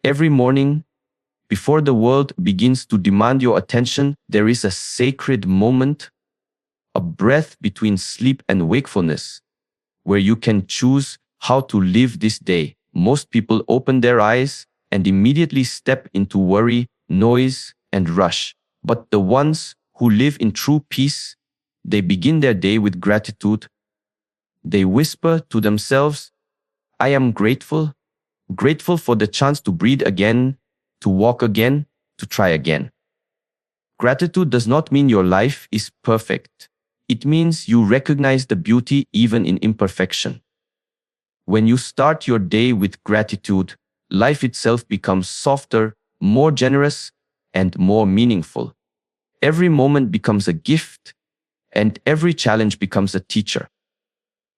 Every morning, before the world begins to demand your attention, there is a sacred moment, a breath between sleep and wakefulness, where you can choose how to live this day. Most people open their eyes and immediately step into worry, noise, and rush. But the ones who live in true peace, they begin their day with gratitude. They whisper to themselves, I am grateful, grateful for the chance to breathe again, to walk again, to try again. Gratitude does not mean your life is perfect. It means you recognize the beauty even in imperfection. When you start your day with gratitude, life itself becomes softer, more generous, and more meaningful. Every moment becomes a gift, and every challenge becomes a teacher.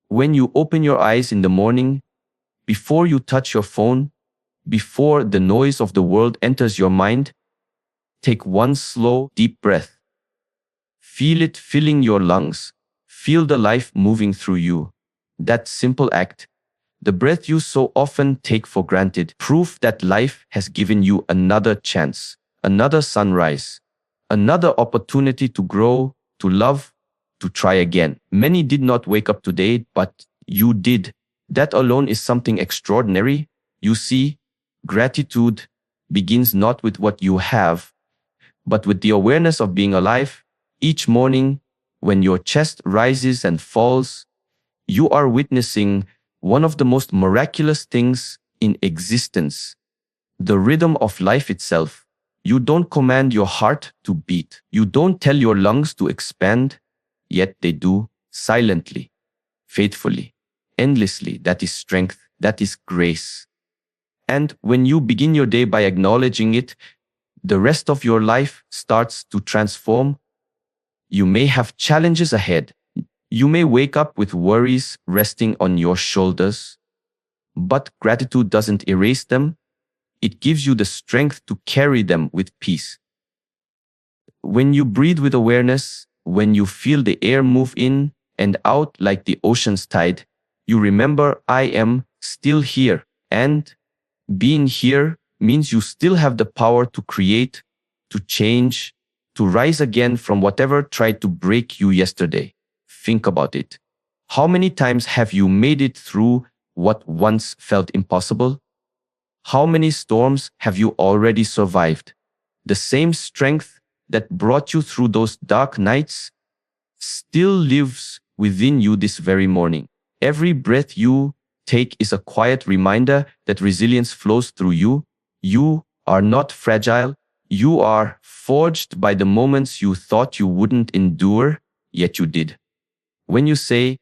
When you open your eyes in the morning, before you touch your phone, before the noise of the world enters your mind, take one slow, deep breath. Feel it filling your lungs. Feel the life moving through you. That simple act, the breath you so often take for granted, proof that life has given you another chance, another sunrise, another opportunity to grow, to love, to try again. Many did not wake up today, but you did. That alone is something extraordinary. You see, gratitude begins not with what you have, but with the awareness of being alive. Each morning, when your chest rises and falls, you are witnessing one of the most miraculous things in existence, the rhythm of life itself. You don't command your heart to beat. You don't tell your lungs to expand, yet they do silently, faithfully, endlessly. That is strength. That is grace. And when you begin your day by acknowledging it, the rest of your life starts to transform. You may have challenges ahead. You may wake up with worries resting on your shoulders, but gratitude doesn't erase them. It gives you the strength to carry them with peace. When you breathe with awareness, when you feel the air move in and out like the ocean's tide, you remember, I am still here. And being here means you still have the power to create, to change, to rise again from whatever tried to break you yesterday. Think about it. How many times have you made it through what once felt impossible? How many storms have you already survived? The same strength that brought you through those dark nights still lives within you this very morning. Every breath you take is a quiet reminder that resilience flows through you. You are not fragile. You are forged by the moments you thought you wouldn't endure, yet you did. When you say,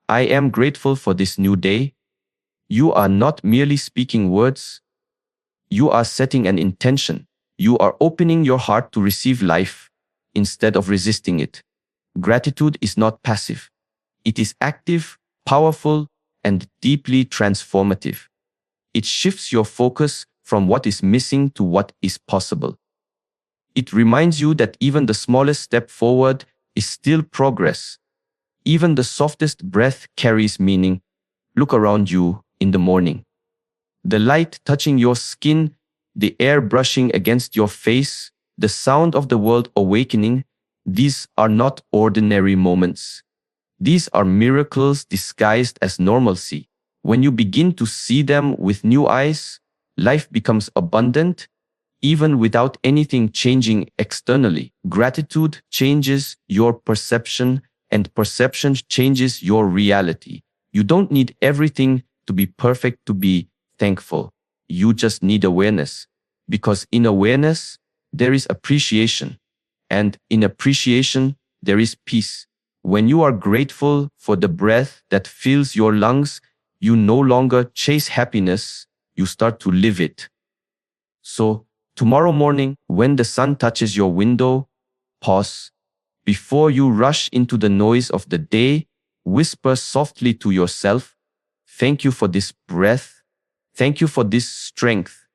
I am grateful for this new day, you are not merely speaking words. You are setting an intention. You are opening your heart to receive life instead of resisting it. Gratitude is not passive. It is active, powerful, and deeply transformative. It shifts your focus from what is missing to what is possible. It reminds you that even the smallest step forward is still progress. Even the softest breath carries meaning. Look around you in the morning. The light touching your skin, the air brushing against your face, the sound of the world awakening, these are not ordinary moments. These are miracles disguised as normalcy. When you begin to see them with new eyes, life becomes abundant, even without anything changing externally. Gratitude changes your perception, and perception changes your reality. You don't need everything to be perfect to be thankful. You just need awareness. Because in awareness, there is appreciation. And in appreciation, there is peace. When you are grateful for the breath that fills your lungs, you no longer chase happiness, you start to live it. So, tomorrow morning, when the sun touches your window, pause. Before you rush into the noise of the day, whisper softly to yourself, thank you for this breath. Thank you for this strength.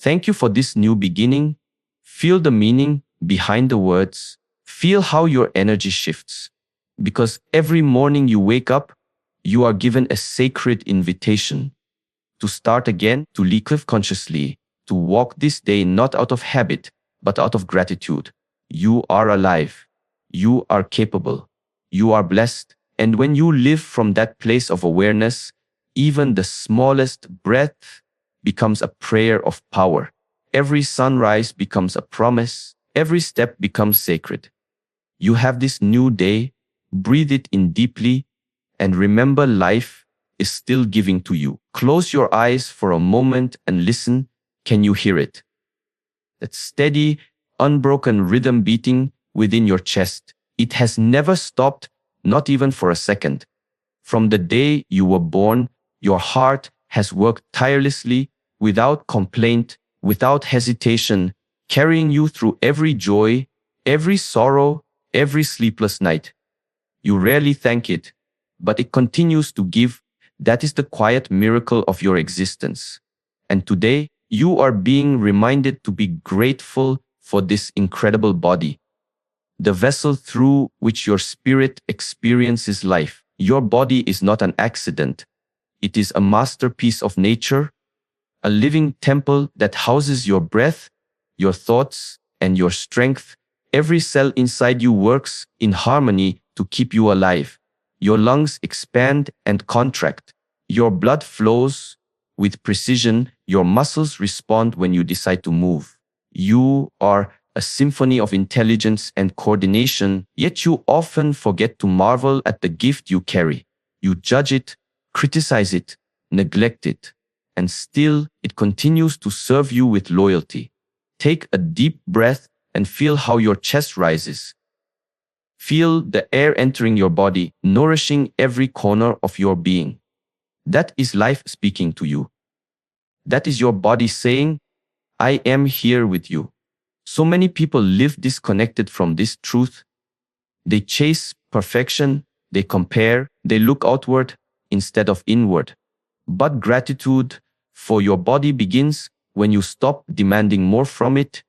Thank you for this new beginning. Feel the meaning behind the words. Feel how your energy shifts. Because every morning you wake up, you are given a sacred invitation to start again, to live consciously, to walk this day not out of habit, but out of gratitude. You are alive. You are capable. You are blessed. And when you live from that place of awareness, even the smallest breath becomes a prayer of power. Every sunrise becomes a promise. Every step becomes sacred. You have this new day. Breathe it in deeply and remember life is still giving to you. Close your eyes for a moment and listen. Can you hear it? That steady, unbroken rhythm beating within your chest. It has never stopped, not even for a second. From the day you were born, your heart has worked tirelessly, without complaint, without hesitation, carrying you through every joy, every sorrow, every sleepless night. You rarely thank it, but it continues to give. That is the quiet miracle of your existence. And today, you are being reminded to be grateful for this incredible body, the vessel through which your spirit experiences life. Your body is not an accident. It is a masterpiece of nature, a living temple that houses your breath, your thoughts, and your strength. Every cell inside you works in harmony to keep you alive. Your lungs expand and contract. Your blood flows with precision. Your muscles respond when you decide to move. You are a symphony of intelligence and coordination, yet you often forget to marvel at the gift you carry. You judge it, criticize it, neglect it, and still it continues to serve you with loyalty. Take a deep breath and feel how your chest rises. Feel the air entering your body, nourishing every corner of your being. That is life speaking to you. That is your body saying, I am here with you. So many people live disconnected from this truth. They chase perfection, they compare, they look outward instead of inward. But gratitude for your body begins when you stop demanding more from it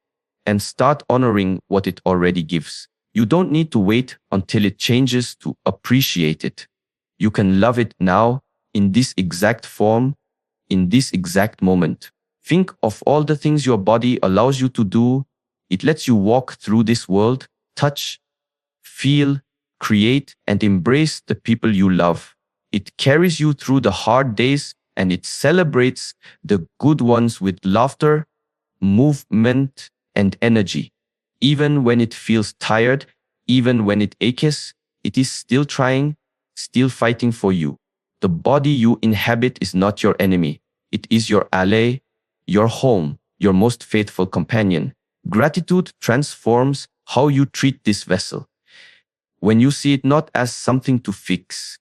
and start honoring what it already gives. You don't need to wait until it changes to appreciate it. You can love it now, in this exact form, in this exact moment. Think of all the things your body allows you to do. It lets you walk through this world, touch, feel, create, and embrace the people you love. It carries you through the hard days, and it celebrates the good ones with laughter, movement, and energy. Even when it feels tired, even when it aches, it is still trying, still fighting for you. The body you inhabit is not your enemy. It is your ally, your home, your most faithful companion. Gratitude transforms how you treat this vessel. When you see it not as something to fix,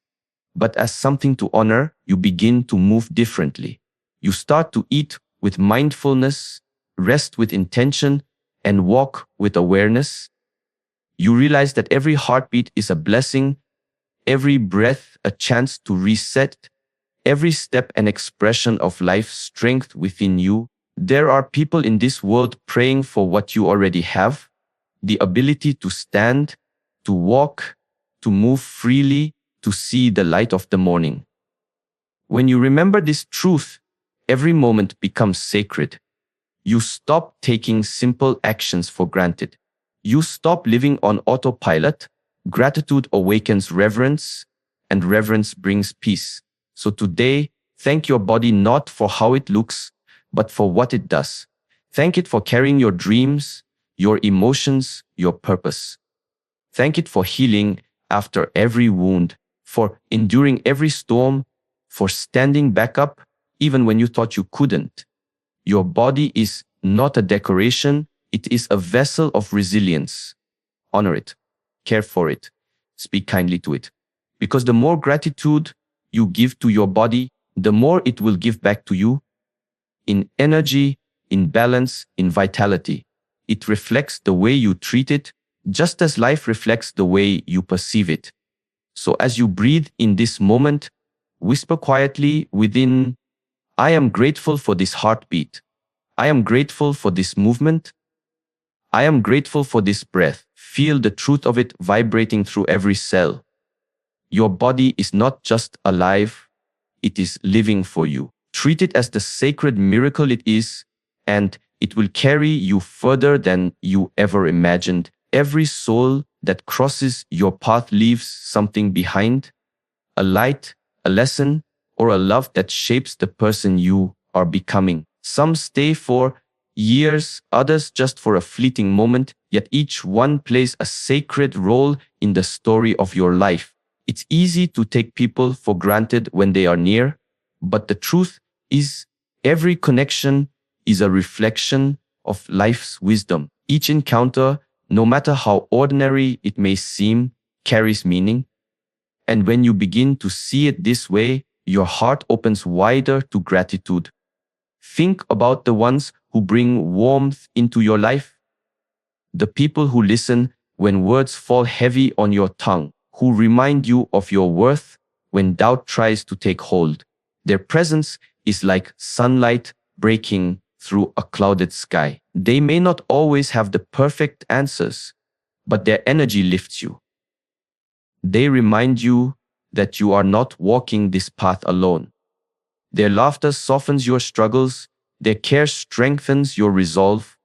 but as something to honor, you begin to move differently. You start to eat with mindfulness, rest with intention, and walk with awareness. You realize that every heartbeat is a blessing, every breath a chance to reset, every step an expression of life's strength within you. There are people in this world praying for what you already have, the ability to stand, to walk, to move freely, to see the light of the morning. When you remember this truth, every moment becomes sacred. You stop taking simple actions for granted. You stop living on autopilot. Gratitude awakens reverence, and reverence brings peace. So today, thank your body not for how it looks, but for what it does. Thank it for carrying your dreams, your emotions, your purpose. Thank it for healing after every wound, for enduring every storm, for standing back up even when you thought you couldn't. Your body is not a decoration, it is a vessel of resilience. Honor it, care for it, speak kindly to it. Because the more gratitude you give to your body, the more it will give back to you in energy, in balance, in vitality. It reflects the way you treat it, just as life reflects the way you perceive it. So as you breathe in this moment, whisper quietly within, I am grateful for this heartbeat. I am grateful for this movement. I am grateful for this breath. Feel the truth of it vibrating through every cell. Your body is not just alive, it is living for you. Treat it as the sacred miracle it is, and it will carry you further than you ever imagined. Every soul that crosses your path leaves something behind, a light, a lesson, or a love that shapes the person you are becoming. Some stay for years, others just for a fleeting moment, yet each one plays a sacred role in the story of your life. It's easy to take people for granted when they are near, but the truth is, every connection is a reflection of life's wisdom. Each encounter, no matter how ordinary it may seem, carries meaning. And when you begin to see it this way, your heart opens wider to gratitude. Think about the ones who bring warmth into your life, the people who listen when words fall heavy on your tongue, who remind you of your worth when doubt tries to take hold. Their presence is like sunlight breaking through a clouded sky. They may not always have the perfect answers, but their energy lifts you. They remind you that you are not walking this path alone. Their laughter softens your struggles. Their care strengthens your resolve.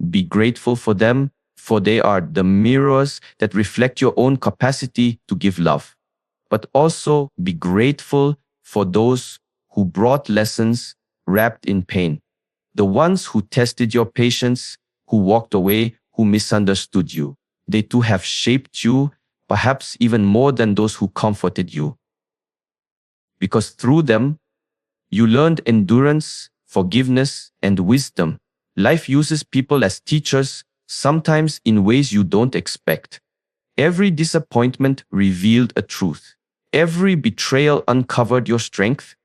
Be grateful for them, for they are the mirrors that reflect your own capacity to give love. But also be grateful for those who brought lessons wrapped in pain. The ones who tested your patience, who walked away, who misunderstood you. They too have shaped you, perhaps even more than those who comforted you. Because through them, you learned endurance, forgiveness, and wisdom. Life uses people as teachers, sometimes in ways you don't expect. Every disappointment revealed a truth. Every betrayal uncovered your strength.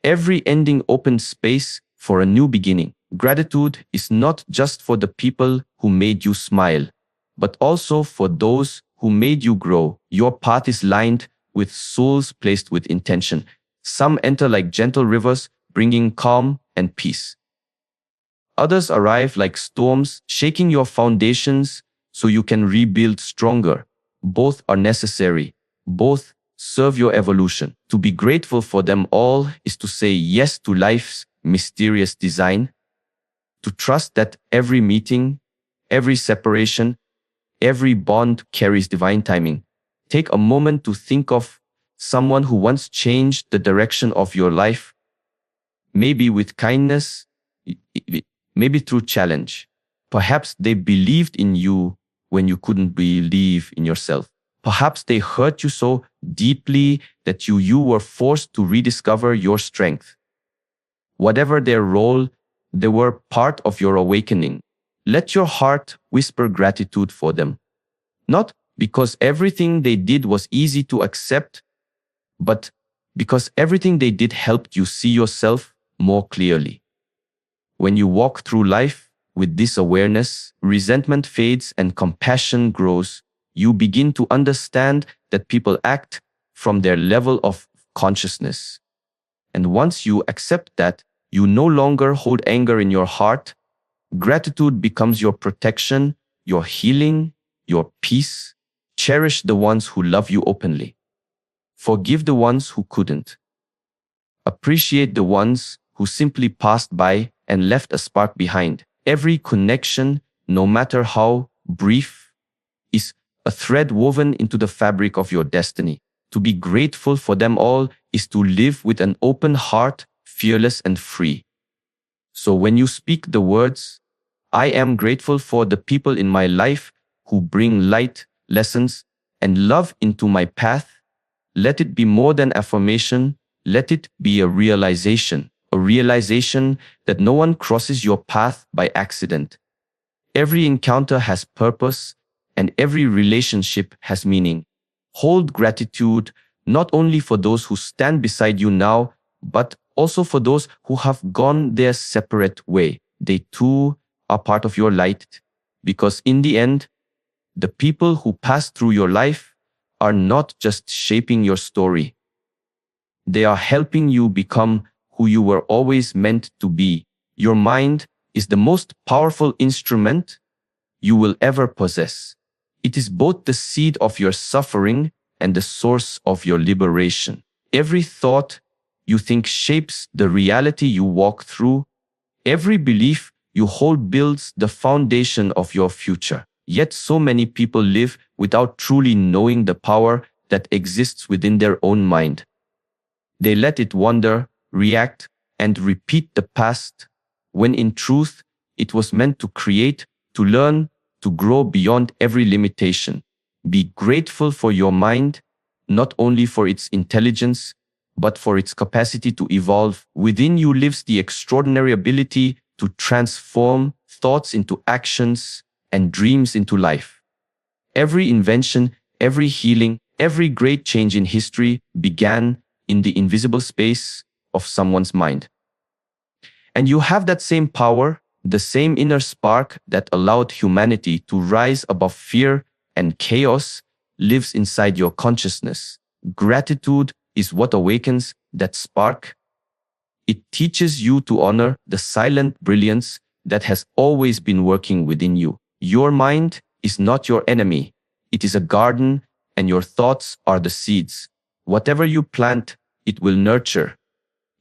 Every ending opened space for a new beginning. Gratitude is not just for the people who made you smile, but also for those who made you grow. Your path is lined with souls placed with intention. Some enter like gentle rivers, bringing calm and peace. Others arrive like storms, shaking your foundations so you can rebuild stronger. Both are necessary. Both serve your evolution. To be grateful for them all is to say yes to life's mysterious design, to trust that every meeting, every separation, every bond carries divine timing. Take a moment to think of someone who once changed the direction of your life, maybe with kindness, maybe through challenge. Perhaps they believed in you when you couldn't believe in yourself. Perhaps they hurt you so deeply that you were forced to rediscover your strength. Whatever their role, they were part of your awakening. Let your heart whisper gratitude for them. Not because everything they did was easy to accept, but because everything they did helped you see yourself more clearly. When you walk through life with this awareness, resentment fades and compassion grows. You begin to understand that people act from their level of consciousness. And once you accept that, you no longer hold anger in your heart. Gratitude becomes your protection, your healing, your peace. Cherish the ones who love you openly. Forgive the ones who couldn't. Appreciate the ones who simply passed by and left a spark behind. Every connection, no matter how brief, is a thread woven into the fabric of your destiny. To be grateful for them all is to live with an open heart, fearless and free. So when you speak the words, I am grateful for the people in my life who bring light, lessons, and love into my path, let it be more than affirmation. Let it be a realization that no one crosses your path by accident. Every encounter has purpose, and every relationship has meaning. Hold gratitude not only for those who stand beside you now, but also for those who have gone their separate way. They too are part of your light, because in the end, the people who pass through your life are not just shaping your story. They are helping you become who you were always meant to be. Your mind is the most powerful instrument you will ever possess. It is both the seed of your suffering and the source of your liberation. Every thought you think shapes the reality you walk through. Every belief you hold builds the foundation of your future. Yet so many people live without truly knowing the power that exists within their own mind. They let it wander, react, and repeat the past, when in truth, it was meant to create, to learn, to grow beyond every limitation. Be grateful for your mind, not only for its intelligence, but for its capacity to evolve. Within you lives the extraordinary ability to transform thoughts into actions and dreams into life. Every invention, every healing, every great change in history began in the invisible space of someone's mind. And you have that same power, the same inner spark that allowed humanity to rise above fear and chaos lives inside your consciousness. Gratitude is what awakens that spark. It teaches you to honor the silent brilliance that has always been working within you. Your mind is not your enemy. It is a garden, and your thoughts are the seeds. Whatever you plant, it will nurture.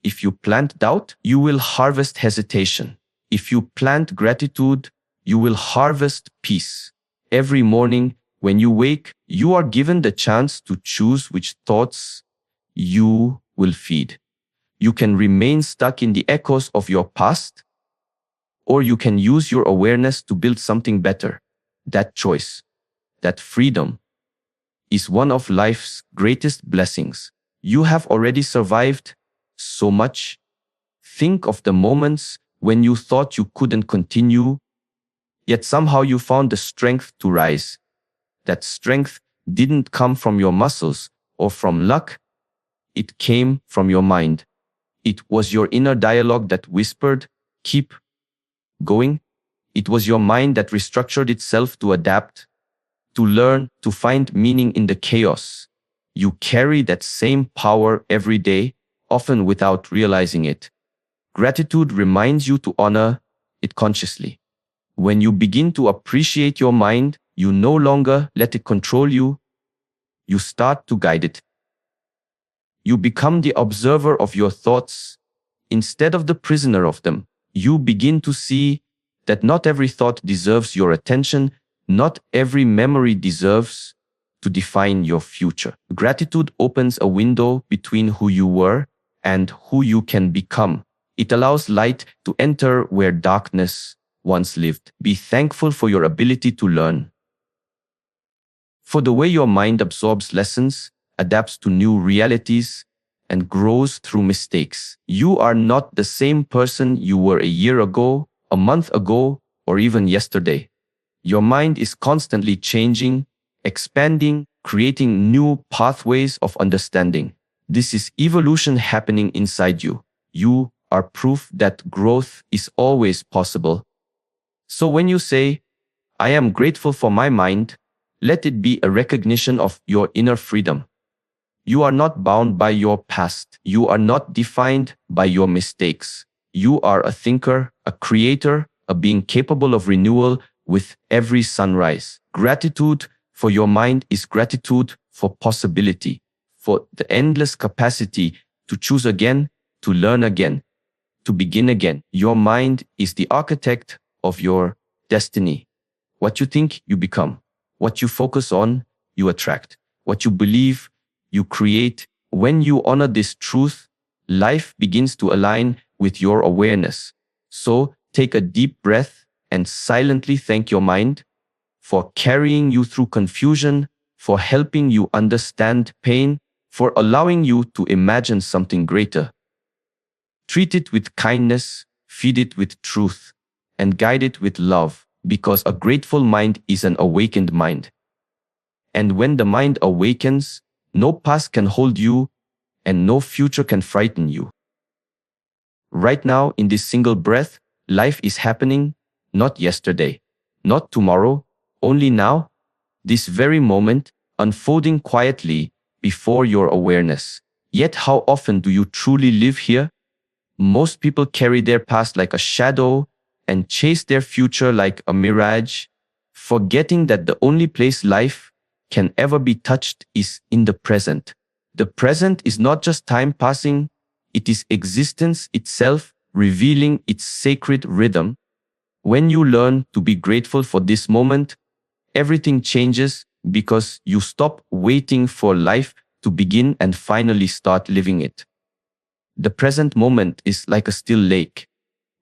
If you plant doubt, you will harvest hesitation. If you plant gratitude, you will harvest peace. Every morning, when you wake, you are given the chance to choose which thoughts you will feed. You can remain stuck in the echoes of your past, or you can use your awareness to build something better. That choice, that freedom, is one of life's greatest blessings. You have already survived so much. Think of the moments when you thought you couldn't continue, yet somehow you found the strength to rise. That strength didn't come from your muscles or from luck. It came from your mind. It was your inner dialogue that whispered, "Keep going." It was your mind that restructured itself to adapt, to learn, to find meaning in the chaos. You carry that same power every day, often without realizing it. Gratitude reminds you to honor it consciously. When you begin to appreciate your mind, you no longer let it control you. You start to guide it. You become the observer of your thoughts instead of the prisoner of them. You begin to see that not every thought deserves your attention, not every memory deserves to define your future. Gratitude opens a window between who you were and who you can become. It allows light to enter where darkness once lived. Be thankful for your ability to learn, for the way your mind absorbs lessons, adapts to new realities, and grows through mistakes. You are not the same person you were a year ago, a month ago, or even yesterday. Your mind is constantly changing, expanding, creating new pathways of understanding. This is evolution happening inside you. You are proof that growth is always possible. So when you say, "I am grateful for my mind," let it be a recognition of your inner freedom. You are not bound by your past. You are not defined by your mistakes. You are a thinker, a creator, a being capable of renewal with every sunrise. Gratitude for your mind is gratitude for possibility, for the endless capacity to choose again, to learn again, to begin again. Your mind is the architect of your destiny. What you think, you become. What you focus on, you attract. What you believe, you create. When you honor this truth, life begins to align with your awareness. So take a deep breath and silently thank your mind for carrying you through confusion, for helping you understand pain, for allowing you to imagine something greater. Treat it with kindness, feed it with truth, and guide it with love, because a grateful mind is an awakened mind. And when the mind awakens, no past can hold you, and no future can frighten you. Right now, in this single breath, life is happening, not yesterday, not tomorrow, only now, this very moment, unfolding quietly before your awareness. Yet how often do you truly live here? Most people carry their past like a shadow and chase their future like a mirage, forgetting that the only place life can ever be touched is in the present. The present is not just time passing, it is existence itself, revealing its sacred rhythm. When you learn to be grateful for this moment, everything changes because you stop waiting for life to begin and finally start living it. The present moment is like a still lake.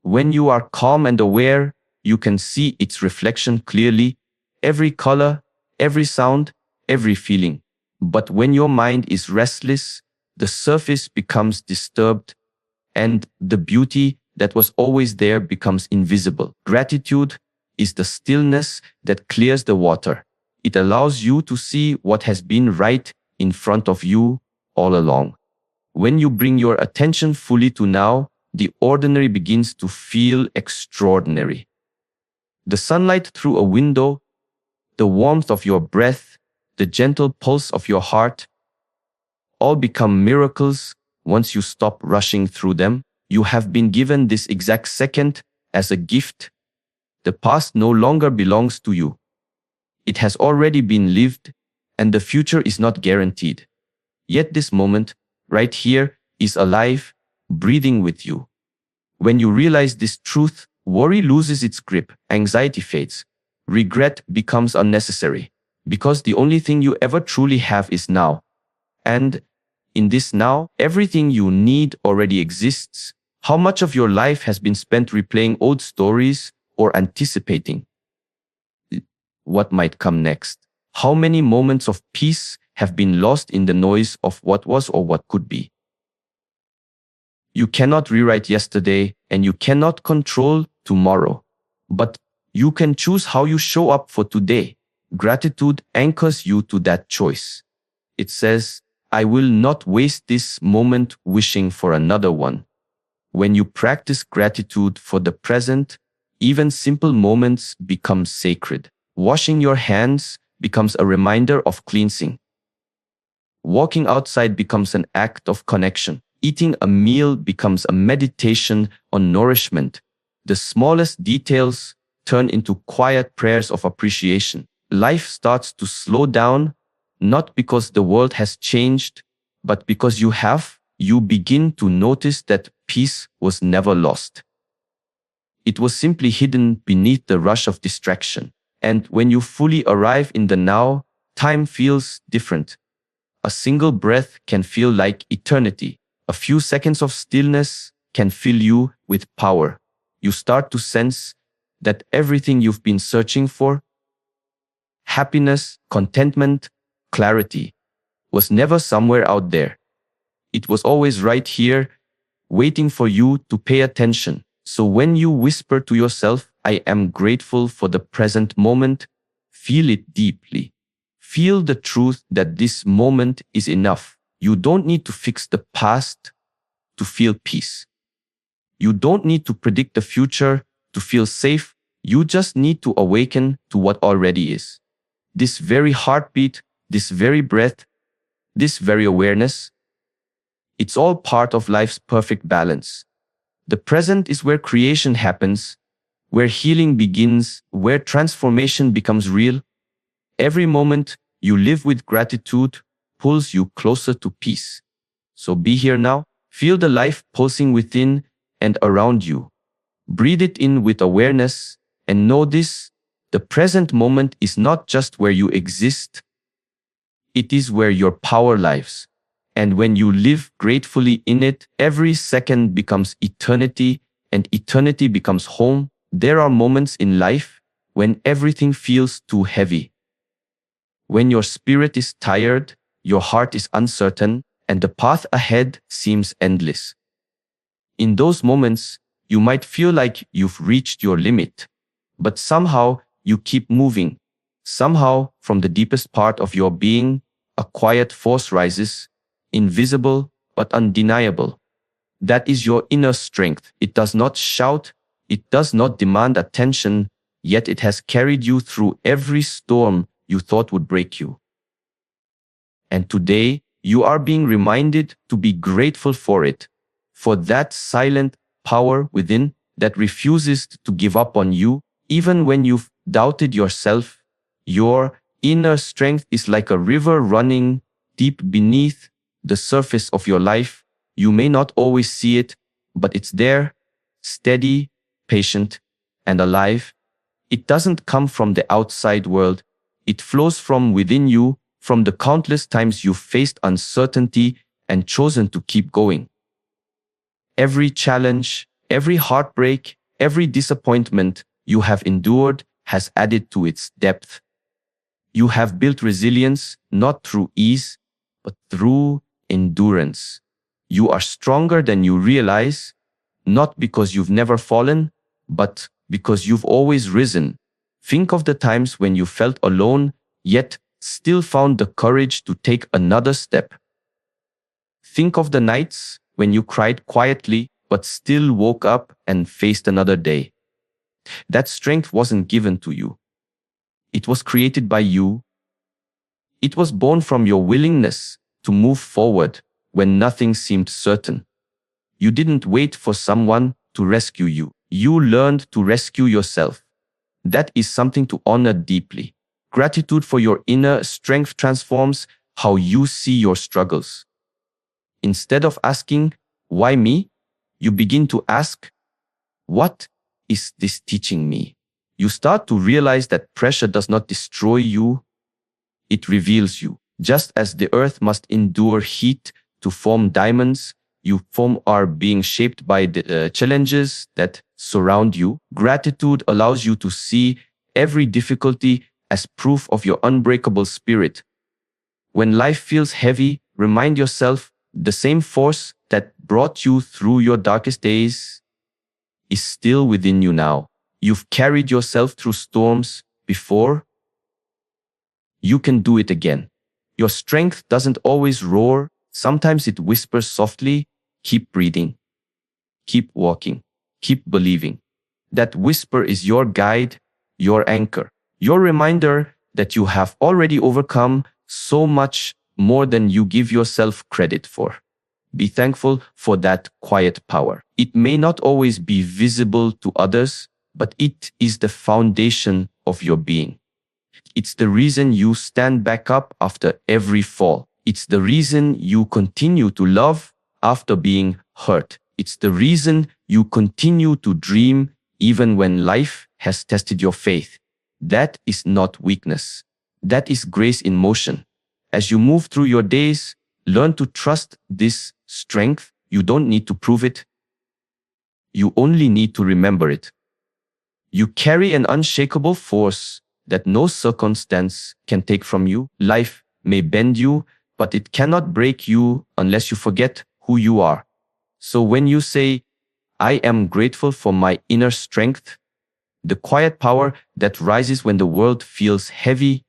When you are calm and aware, you can see its reflection clearly, every color, every sound, every feeling. But when your mind is restless, the surface becomes disturbed, and the beauty that was always there becomes invisible. Gratitude is the stillness that clears the water. It allows you to see what has been right in front of you all along. When you bring your attention fully to now, the ordinary begins to feel extraordinary. The sunlight through a window, the warmth of your breath, the gentle pulse of your heart, all become miracles once you stop rushing through them. You have been given this exact second as a gift. The past no longer belongs to you. It has already been lived, and the future is not guaranteed. Yet this moment, right here, is alive, breathing with you. When you realize this truth, worry loses its grip, anxiety fades, regret becomes unnecessary, because the only thing you ever truly have is now. And in this now, everything you need already exists. How much of your life has been spent replaying old stories or anticipating what might come next? How many moments of peace have been lost in the noise of what was or what could be? You cannot rewrite yesterday, and you cannot control tomorrow. But you can choose how you show up for today. Gratitude anchors you to that choice. It says, I will not waste this moment wishing for another one. When you practice gratitude for the present, even simple moments become sacred. Washing your hands becomes a reminder of cleansing. Walking outside becomes an act of connection. Eating a meal becomes a meditation on nourishment. The smallest details turn into quiet prayers of appreciation. Life starts to slow down, not because the world has changed, but because you have. You begin to notice that peace was never lost. It was simply hidden beneath the rush of distraction. And when you fully arrive in the now, time feels different. A single breath can feel like eternity. A few seconds of stillness can fill you with power. You start to sense that everything you've been searching for, happiness, contentment, clarity, was never somewhere out there. It was always right here, waiting for you to pay attention. So when you whisper to yourself, I am grateful for the present moment, feel it deeply. Feel the truth that this moment is enough. You don't need to fix the past to feel peace. You don't need to predict the future to feel safe. You just need to awaken to what already is. This very heartbeat, this very breath, this very awareness, it's all part of life's perfect balance. The present is where creation happens, where healing begins, where transformation becomes real. Every moment you live with gratitude pulls you closer to peace. So be here now. Feel the life pulsing within and around you. Breathe it in with awareness and know this: the present moment is not just where you exist, it is where your power lives. And when you live gratefully in it, every second becomes eternity, and eternity becomes home. There are moments in life when everything feels too heavy. When your spirit is tired, your heart is uncertain, and the path ahead seems endless. In those moments, you might feel like you've reached your limit, but somehow you keep moving. Somehow, from the deepest part of your being, a quiet force rises, invisible but undeniable. That is your inner strength. It does not shout, it does not demand attention, yet it has carried you through every storm you thought would break you. And today, you are being reminded to be grateful for it, for that silent power within that refuses to give up on you, even when you've doubted yourself. Your inner strength is like a river running deep beneath the surface of your life. You may not always see it, but it's there, steady, patient, and alive, it doesn't come from the outside world. It flows from within you, from the countless times you've faced uncertainty and chosen to keep going. Every challenge, every heartbreak, every disappointment you have endured has added to its depth. You have built resilience not through ease, but through endurance. You are stronger than you realize, not because you've never fallen, but because you've always risen. Think of the times when you felt alone, yet still found the courage to take another step. Think of the nights when you cried quietly, but still woke up and faced another day. That strength wasn't given to you. It was created by you. It was born from your willingness to move forward when nothing seemed certain. You didn't wait for someone to rescue you. You learned to rescue yourself. That is something to honor deeply. Gratitude for your inner strength transforms how you see your struggles. Instead of asking, "Why me?" you begin to ask, "What is this teaching me?" You start to realize that pressure does not destroy you, it reveals you. Just as the earth must endure heat to form diamonds, you are being shaped by the challenges that surround you. Gratitude allows you to see every difficulty as proof of your unbreakable spirit. When life feels heavy, remind yourself the same force that brought you through your darkest days is still within you now. You've carried yourself through storms before. You can do it again. Your strength doesn't always roar. Sometimes it whispers softly. Keep breathing. Keep walking. Keep believing. That whisper is your guide, your anchor, your reminder that you have already overcome so much more than you give yourself credit for. Be thankful for that quiet power. It may not always be visible to others, but it is the foundation of your being. It's the reason you stand back up after every fall. It's the reason you continue to love after being hurt. It's the reason you continue to dream even when life has tested your faith. That is not weakness. That is grace in motion. As you move through your days, learn to trust this strength. You don't need to prove it. You only need to remember it. You carry an unshakable force that no circumstance can take from you. Life may bend you, but it cannot break you unless you forget who you are. So when you say, "I am grateful for my inner strength," the quiet power that rises when the world feels heavy,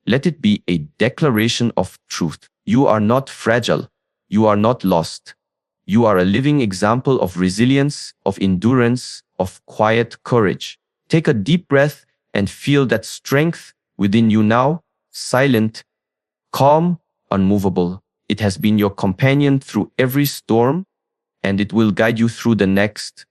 let it be a declaration of truth. You are not fragile. You are not lost. You are a living example of resilience, of endurance, of quiet courage. Take a deep breath and feel that strength within you now, silent, calm, unmovable. It has been your companion through every storm, and it will guide you through the next.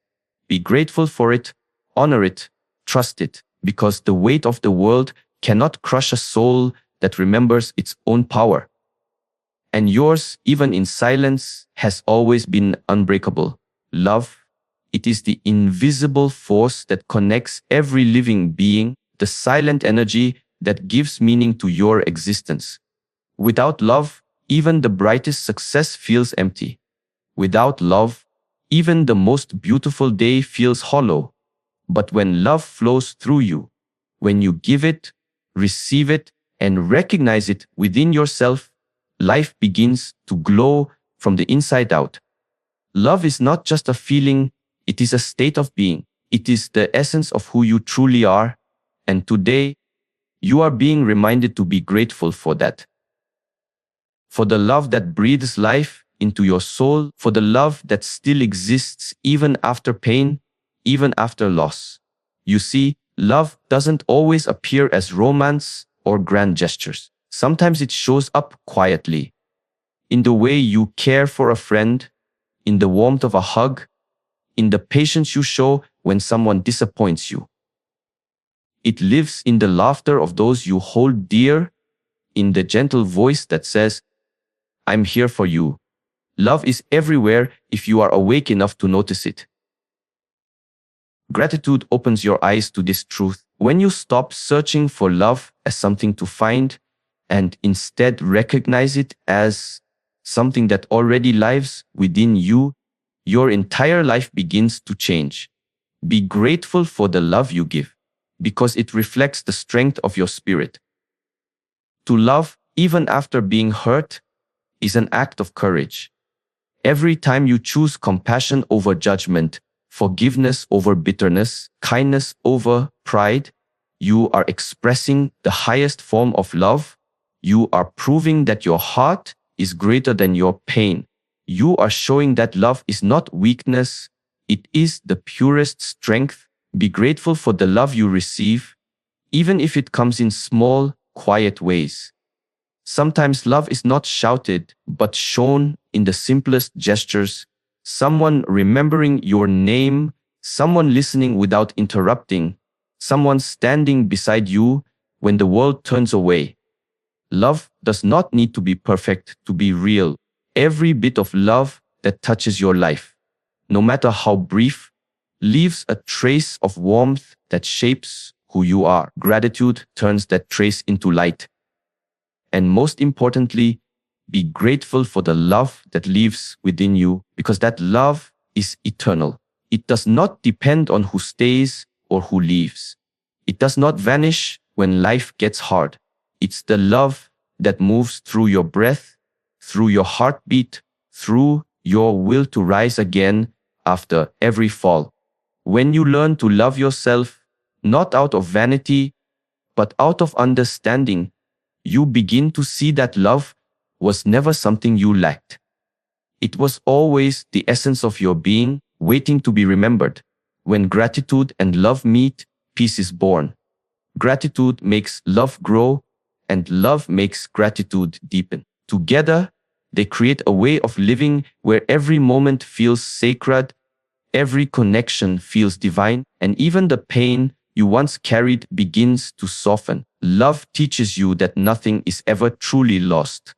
Be grateful for it, honor it, trust it, because the weight of the world cannot crush a soul that remembers its own power. And yours, even in silence, has always been unbreakable. Love, it is the invisible force that connects every living being, the silent energy that gives meaning to your existence. Without love, even the brightest success feels empty. Without love, even the most beautiful day feels hollow. But when love flows through you, when you give it, receive it, and recognize it within yourself, life begins to glow from the inside out. Love is not just a feeling, it is a state of being. It is the essence of who you truly are. And today, you are being reminded to be grateful for that. For the love that breathes life into your soul, for the love that still exists even after pain, even after loss. You see, love doesn't always appear as romance or grand gestures. Sometimes it shows up quietly, in the way you care for a friend, in the warmth of a hug, in the patience you show when someone disappoints you. It lives in the laughter of those you hold dear, in the gentle voice that says, "I'm here for you." Love is everywhere if you are awake enough to notice it. Gratitude opens your eyes to this truth. When you stop searching for love as something to find and instead recognize it as something that already lives within you, your entire life begins to change. Be grateful for the love you give because it reflects the strength of your spirit. To love, even after being hurt, is an act of courage. Every time you choose compassion over judgment, forgiveness over bitterness, kindness over pride, you are expressing the highest form of love. You are proving that your heart is greater than your pain. You are showing that love is not weakness, it is the purest strength. Be grateful for the love you receive, even if it comes in small, quiet ways. Sometimes love is not shouted, but shown in the simplest gestures. Someone remembering your name, someone listening without interrupting, someone standing beside you when the world turns away. Love does not need to be perfect to be real. Every bit of love that touches your life, no matter how brief, leaves a trace of warmth that shapes who you are. Gratitude turns that trace into light. And most importantly, be grateful for the love that lives within you because that love is eternal. It does not depend on who stays or who leaves. It does not vanish when life gets hard. It's the love that moves through your breath, through your heartbeat, through your will to rise again after every fall. When you learn to love yourself, not out of vanity, but out of understanding, you begin to see that love was never something you lacked. It was always the essence of your being, waiting to be remembered. When gratitude and love meet, peace is born. Gratitude makes love grow, and love makes gratitude deepen. Together, they create a way of living where every moment feels sacred, every connection feels divine, and even the pain you once carried begins to soften. Love teaches you that nothing is ever truly lost.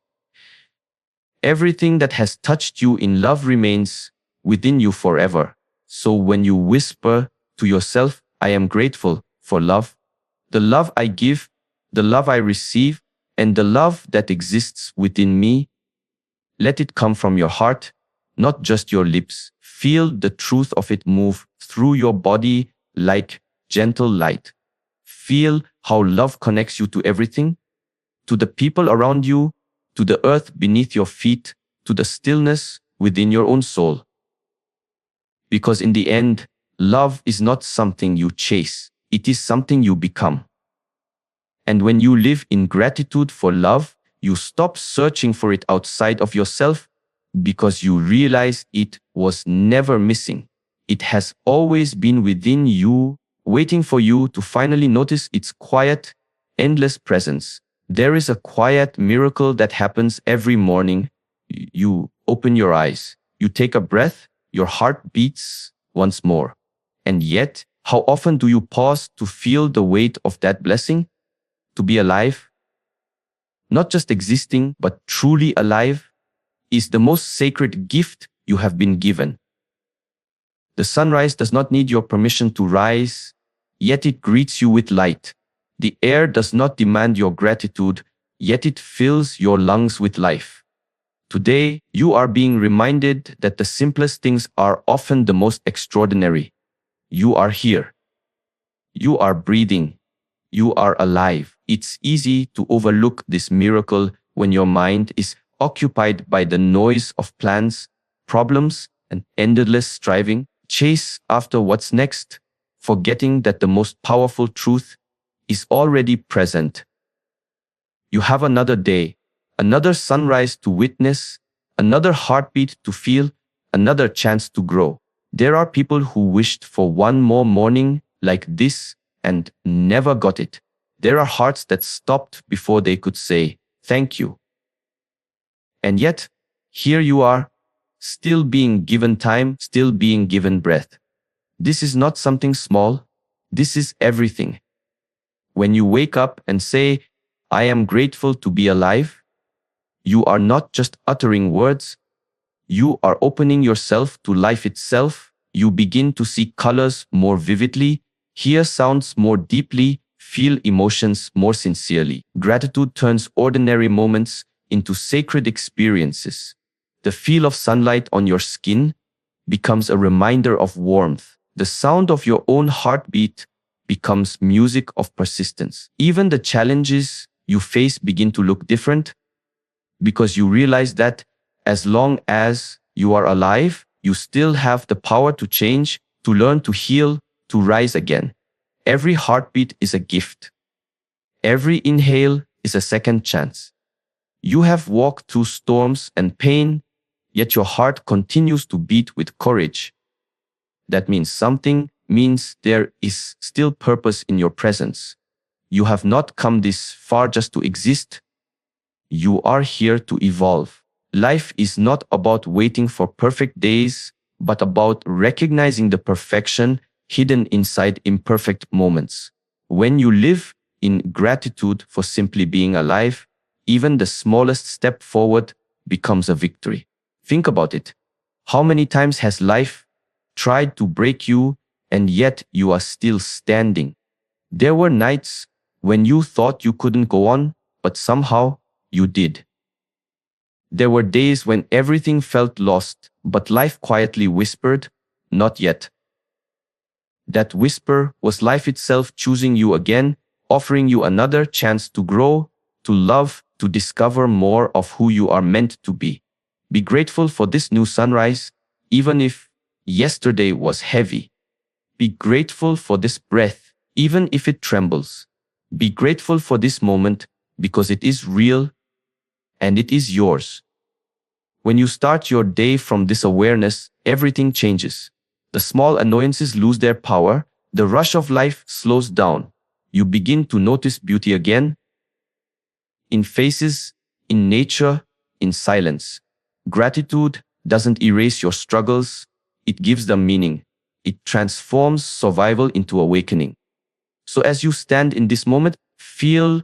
Everything that has touched you in love remains within you forever. So when you whisper to yourself, I am grateful for love, the love I give, the love I receive, and the love that exists within me, let it come from your heart, not just your lips. Feel the truth of it move through your body like gentle light. Feel how love connects you to everything, to the people around you, to the earth beneath your feet, to the stillness within your own soul. Because in the end, love is not something you chase, it is something you become. And when you live in gratitude for love, you stop searching for it outside of yourself because you realize it was never missing. It has always been within you, waiting for you to finally notice its quiet, endless presence. There is a quiet miracle that happens every morning. You open your eyes, you take a breath, your heart beats once more. And yet, how often do you pause to feel the weight of that blessing? To be alive, not just existing, but truly alive, is the most sacred gift you have been given. The sunrise does not need your permission to rise, yet it greets you with light. The air does not demand your gratitude, yet it fills your lungs with life. Today, you are being reminded that the simplest things are often the most extraordinary. You are here. You are breathing. You are alive. It's easy to overlook this miracle when your mind is occupied by the noise of plans, problems, and endless striving. Chase after what's next, forgetting that the most powerful truth is already present. You have another day, another sunrise to witness, another heartbeat to feel, another chance to grow. There are people who wished for one more morning like this and never got it. There are hearts that stopped before they could say, thank you. And yet, here you are, still being given time, still being given breath. This is not something small. This is everything. When you wake up and say, I am grateful to be alive, you are not just uttering words. You are opening yourself to life itself. You begin to see colors more vividly, hear sounds more deeply, feel emotions more sincerely. Gratitude turns ordinary moments into sacred experiences. The feel of sunlight on your skin becomes a reminder of warmth. The sound of your own heartbeat becomes music of persistence. Even the challenges you face begin to look different because you realize that as long as you are alive, you still have the power to change, to learn, to heal, to rise again. Every heartbeat is a gift. Every inhale is a second chance. You have walked through storms and pain, yet your heart continues to beat with courage. That means something, means there is still purpose in your presence. You have not come this far just to exist. You are here to evolve. Life is not about waiting for perfect days, but about recognizing the perfection hidden inside imperfect moments. When you live in gratitude for simply being alive, even the smallest step forward becomes a victory. Think about it. How many times has life tried to break you, and yet you are still standing? There were nights when you thought you couldn't go on, but somehow you did. There were days when everything felt lost, but life quietly whispered, "Not yet." That whisper was life itself choosing you again, offering you another chance to grow, to love, to discover more of who you are meant to be. Be grateful for this new sunrise, even if yesterday was heavy. Be grateful for this breath, even if it trembles. Be grateful for this moment because it is real and it is yours. When you start your day from this awareness, everything changes. The small annoyances lose their power. The rush of life slows down. You begin to notice beauty again, in faces, in nature, in silence. Gratitude doesn't erase your struggles, it gives them meaning. It transforms survival into awakening. So as you stand in this moment, feel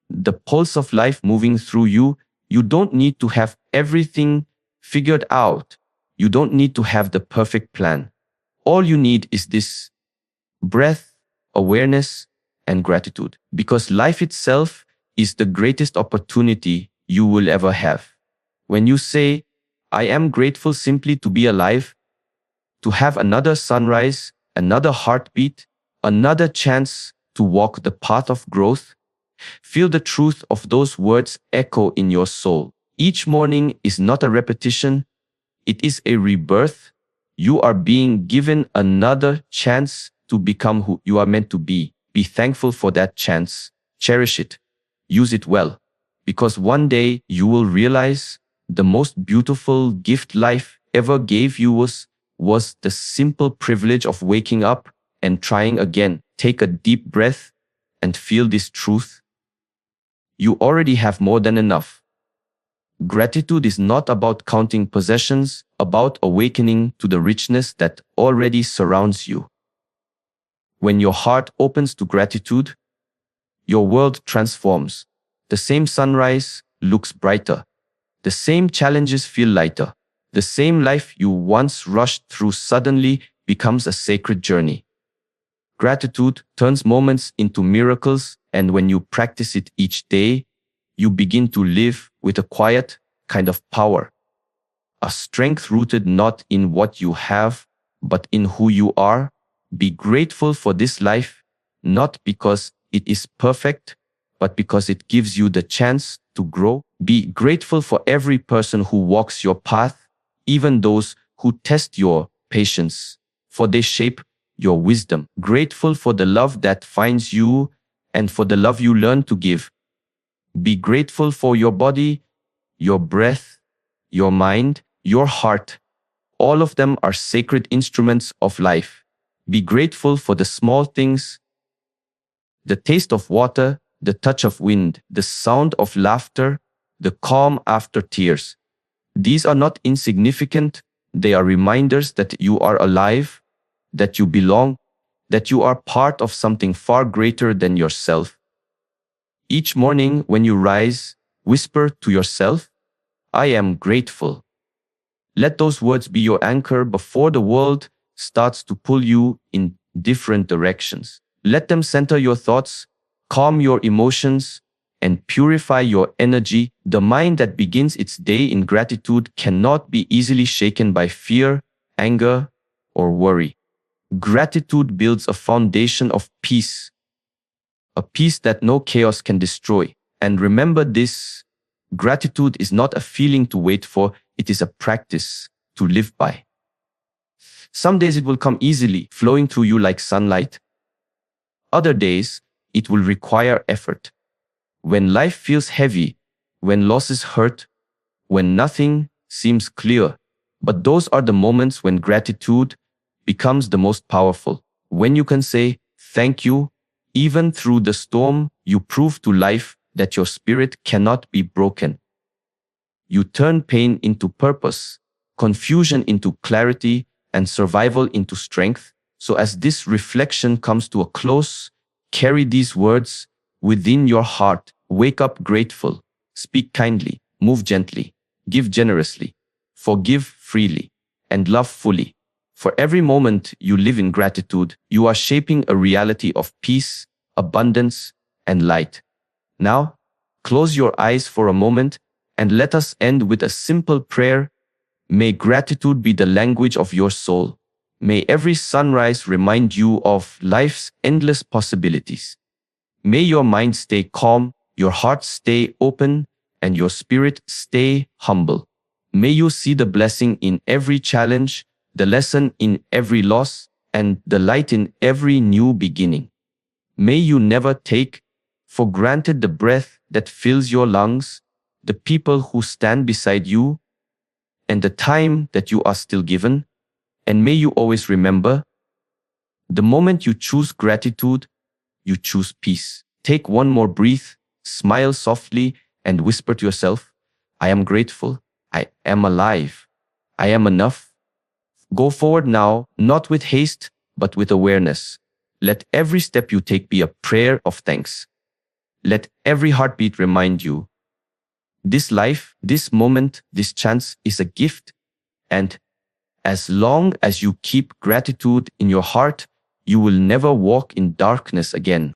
the pulse of life moving through you. You don't need to have everything figured out. You don't need to have the perfect plan. All you need is this breath, awareness, and gratitude. Because life itself is the greatest opportunity you will ever have. When you say, "I am grateful simply to be alive, to have another sunrise, another heartbeat, another chance to walk the path of growth," feel the truth of those words echo in your soul. Each morning is not a repetition, it is a rebirth. You are being given another chance to become who you are meant to be. Be thankful for that chance. Cherish it. Use it well. Because one day you will realize the most beautiful gift life ever gave you was the simple privilege of waking up and trying again. Take a deep breath and feel this truth. You already have more than enough. Gratitude is not about counting possessions, about awakening to the richness that already surrounds you. When your heart opens to gratitude, your world transforms. The same sunrise looks brighter. The same challenges feel lighter. The same life you once rushed through suddenly becomes a sacred journey. Gratitude turns moments into miracles, and when you practice it each day, you begin to live with a quiet kind of power. A strength rooted not in what you have, but in who you are. Be grateful for this life, not because it is perfect, but because it gives you the chance to grow. Be grateful for every person who walks your path, even those who test your patience, for they shape your wisdom. Grateful for the love that finds you and for the love you learn to give. Be grateful for your body, your breath, your mind, your heart. All of them are sacred instruments of life. Be grateful for the small things, the taste of water, the touch of wind, the sound of laughter, the calm after tears. These are not insignificant. They are reminders that you are alive, that you belong, that you are part of something far greater than yourself. Each morning when you rise, whisper to yourself, "I am grateful." Let those words be your anchor before the world starts to pull you in different directions. Let them center your thoughts, calm your emotions, and purify your energy. The mind that begins its day in gratitude cannot be easily shaken by fear, anger, or worry. Gratitude builds a foundation of peace, a peace that no chaos can destroy. And remember this, gratitude is not a feeling to wait for, it is a practice to live by. Some days it will come easily, flowing through you like sunlight. Other days, it will require effort. When life feels heavy, when losses hurt, when nothing seems clear. But those are the moments when gratitude becomes the most powerful. When you can say, thank you, even through the storm, you prove to life that your spirit cannot be broken. You turn pain into purpose, confusion into clarity, and survival into strength. So as this reflection comes to a close, carry these words within your heart. Wake up grateful, speak kindly, move gently, give generously, forgive freely, and love fully. For every moment you live in gratitude, you are shaping a reality of peace, abundance, and light. Now, close your eyes for a moment and let us end with a simple prayer. May gratitude be the language of your soul. May every sunrise remind you of life's endless possibilities. May your mind stay calm, your heart stay open, and your spirit stay humble. May you see the blessing in every challenge, the lesson in every loss, and the light in every new beginning. May you never take for granted the breath that fills your lungs, the people who stand beside you, and the time that you are still given. And may you always remember, the moment you choose gratitude, you choose peace. Take one more breath, smile softly, and whisper to yourself, I am grateful, I am alive, I am enough. Go forward now, not with haste, but with awareness. Let every step you take be a prayer of thanks. Let every heartbeat remind you, this life, this moment, this chance is a gift, and as long as you keep gratitude in your heart, you will never walk in darkness again.